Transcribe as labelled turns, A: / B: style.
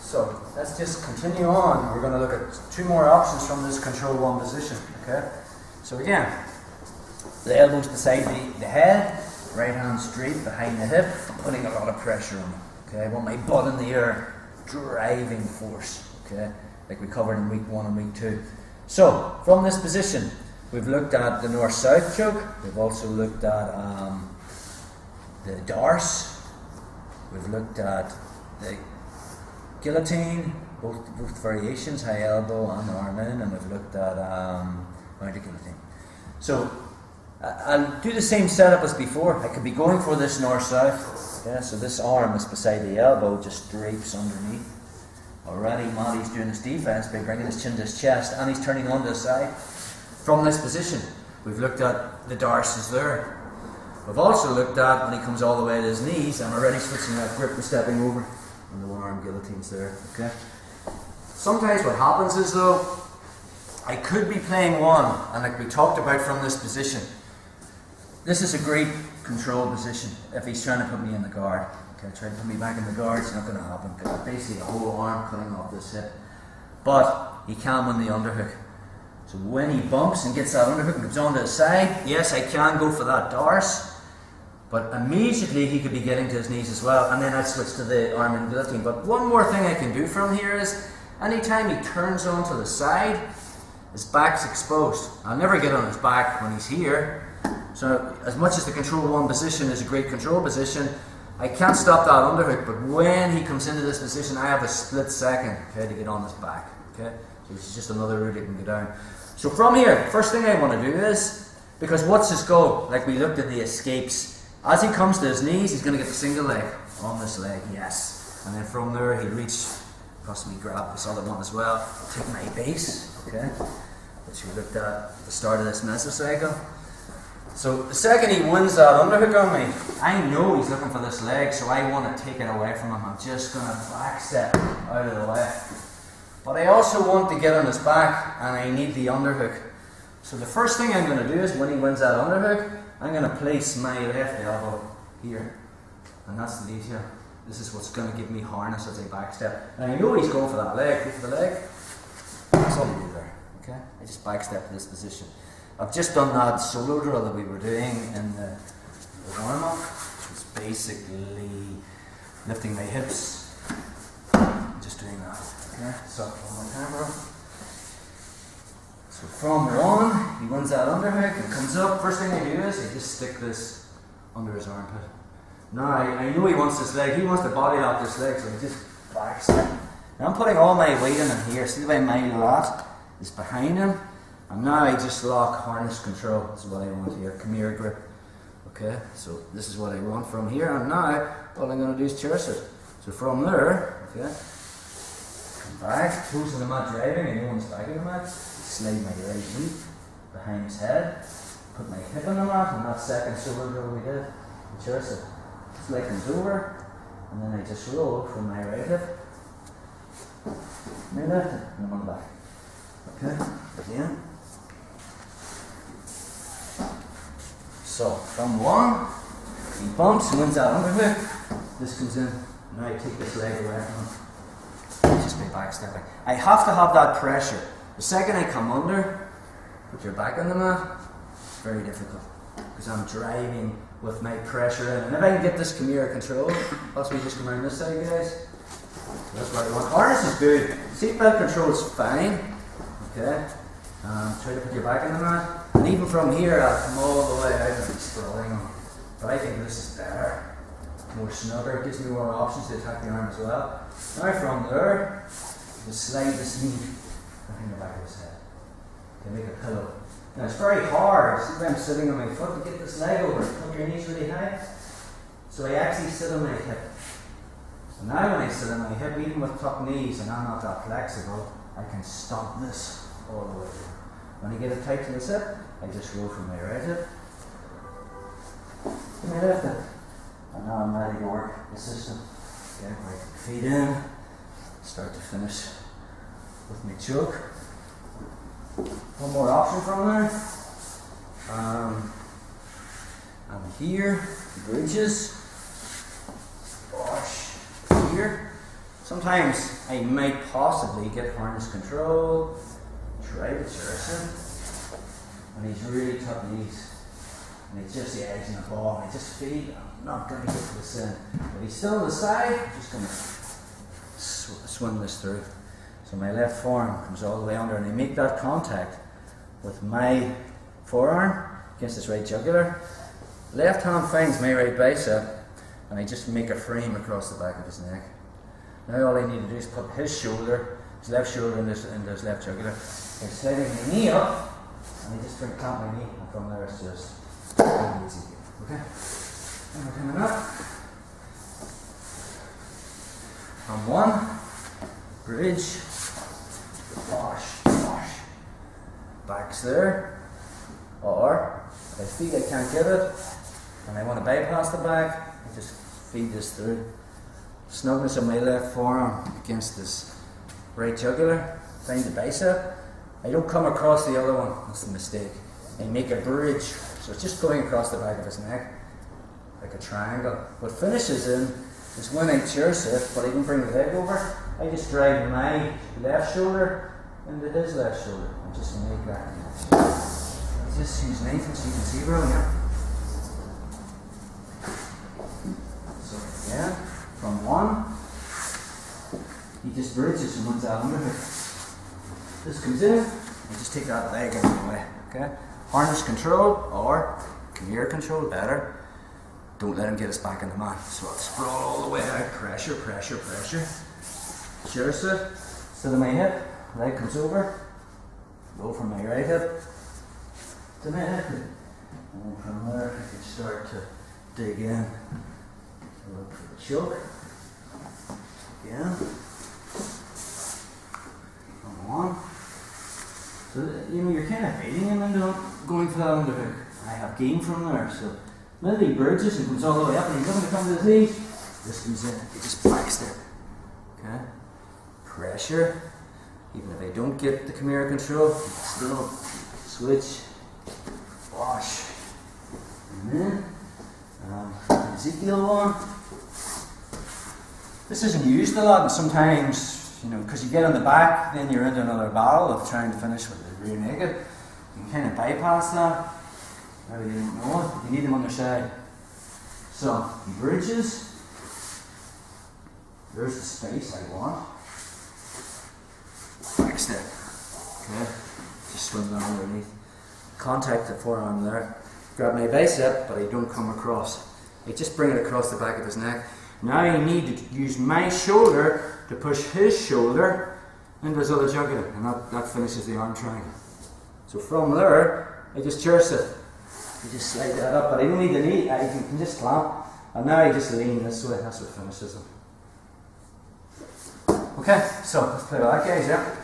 A: So let's just continue on. We're going to look at two more options from this control one position. Okay. So again, the elbows beside the head, right hand straight behind the hip, putting a lot of pressure on it. Okay. I want my butt in the air, driving force. Okay. Like we covered in week 1 and week 2. So from this position, we've looked at the north-south choke. We've also looked at the darce. We've looked at the guillotine, both variations, high elbow and arm in, and we've looked at mounted guillotine. So I'll do the same setup as before. I could be going for this north-south. Yeah, so this arm is beside the elbow, just drapes underneath. Already Matty's doing his defense by bringing his chin to his chest, and he's turning on to the side. From this position, we've looked at the darces there. We've also looked at when he comes all the way to his knees, I'm already switching that grip and stepping over, and the one arm guillotines there. Okay. Sometimes what happens is though, I could be playing one, and like we talked about from this position, this is a great control position if he's trying to put me in the guard. Okay, try to put me back in the guard, it's not going to happen because basically a whole arm cutting off this hip. But he can win the underhook. So when he bumps and gets that underhook and comes onto the side, yes, I can go for that darce, but immediately he could be getting to his knees as well, and then I'd switch to the arm and guillotine. But one more thing I can do from here is, anytime he turns onto the side, his back's exposed. I'll never get on his back when he's here. So as much as the control one position is a great control position, I can't stop that underhook, but when he comes into this position, I have a split second, okay, to get on his back. Okay, so this is just another route he can go down. So from here, first thing I want to do is, because what's his goal? Like we looked at the escapes. As he comes to his knees, he's going to get the single leg on this leg, yes. And then from there, he'll reach, possibly grab this other one as well. Take my base, okay, which we looked at the start of this mesocycle. So the second he wins that underhook on me, I know he's looking for this leg, so I want to take it away from him. I'm just going to back step out of the way. But I also want to get on his back, and I need the underhook. So the first thing I'm going to do is, when he wins that underhook, I'm going to place my left elbow here. And that's the detail. This is what's going to give me harness as I back step. And I know he's going for that leg. Go for the leg. That's all you do there. Okay? I just back step to this position. I've just done that solo drill that we were doing in the warm-up, which was basically lifting my hips, just doing that. Okay, so one more time, bro. So from one, he wins that underhook and comes up. First thing I do is I just stick this under his armpit. Now I know he wants this leg. He wants to body lock this leg, so I just back step. Now I'm putting all my weight in here. See the way my lat is behind him. And now I just lock harness control. This is what I want here. Come here grip. Okay, so this is what I want from here. And now all I'm going to do is cherish it. So from there, okay, come back, toes to the mat driving, and no one's back in the mat. Slide my right knee behind his head. Put my hip on the mat, and that second shoulder drill we did, we cherish it. Leg comes over, and then I just roll from my right hip, my left hip, and I'm on the back. Okay, again. So, from one, he bumps, wins that underhook, this comes in, now I take this leg away from him, just by back stepping. I have to have that pressure. The second I come under, put your back on the mat, it's very difficult, because I'm driving with my pressure in. And if I can get this Chimera control, possibly just come around this side, guys. That's what I want. Harness is good, seatbelt control is fine, okay. Try to put your back on the mat. And even from here, I'll come all the way out and be sprawling on. But I think this is better. More snugger, gives me more options to attack the arm as well. Now from there, you slide this knee behind the back of his head. Okay, make a pillow. Now it's very hard, see when I'm sitting on my foot to get this leg over, put your knees really high. So I actually sit on my hip. So now when I sit on my hip, even with tucked knees and I'm not that flexible, I can stop this all the way through. When I get it tight to the hip, I just roll from my right hip to my left hip. And now I'm ready to work the system. Get my feet in, start to finish with my choke. One more option from there. And here, bridges. Wash here. sometimes I might possibly get harness control, try to church him, and he's really tough knees. And he's just the edge in the ball, and I just feel I'm not going to get to the sin. But he's still on the side, I'm just going to swing this through. So my left forearm comes all the way under, and I make that contact with my forearm against his right jugular. Left hand finds my right bicep, and I just make a frame across the back of his neck. Now all I need to do is put his shoulder, his left shoulder into his left jugular. I'm sliding my knee up, and I just clamp my knee, and from there it's just easy. Okay? And we're coming up. On one, bridge, wash. Back's there. Or, if I feel I can't get it, and I want to bypass the back, I just feed this through. Snugness of my left forearm against this right jugular. Find the bicep. I don't come across the other one. That's the mistake. I make a bridge. So it's just going across the back of his neck, like a triangle. What finishes in is when I church it, but I don't bring the leg over, I just drag my left shoulder into his left shoulder and just make that connection. I just use Nathan so you can see bro, yeah. So again, from one, he just bridges and runs out under it. This comes in, and just take that leg out of the way, okay? Harness control, or come here control, better. Don't let him get us back in the mat. So I'll sprawl all the way out, pressure. Church it, sit on my hip, leg comes over, go from my right hip to my hip. And then from there, I can start to dig in. Look for the choke. Again. Come on. So, you're kind of baiting him into going for that underhook. I have gain from there, so now that he bridges and comes all the way up and he's looking to come to his knees, this comes in, he just backs there. Okay? Pressure. Even if I don't get the Chimera control, still switch, wash. And then, Ezekiel one. This isn't used a lot, and sometimes, because you get on the back, then you're into another battle of trying to finish with the rear naked. You can kind of bypass that. Maybe you don't know it, but you need them on their side. So, he bridges. There's the space I want. Back step. Okay? Just swing that underneath. Contact the forearm there. Grab my bicep, but I don't come across. I just bring it across the back of his neck. Now I need to use my shoulder to push his shoulder into his other jugular, and that finishes the arm triangle. So from there, I just church it. I just slide that up, but I don't need the knee, I can just clamp. And now I just lean this way, that's what finishes it. Okay, so let's play with that guys, yeah?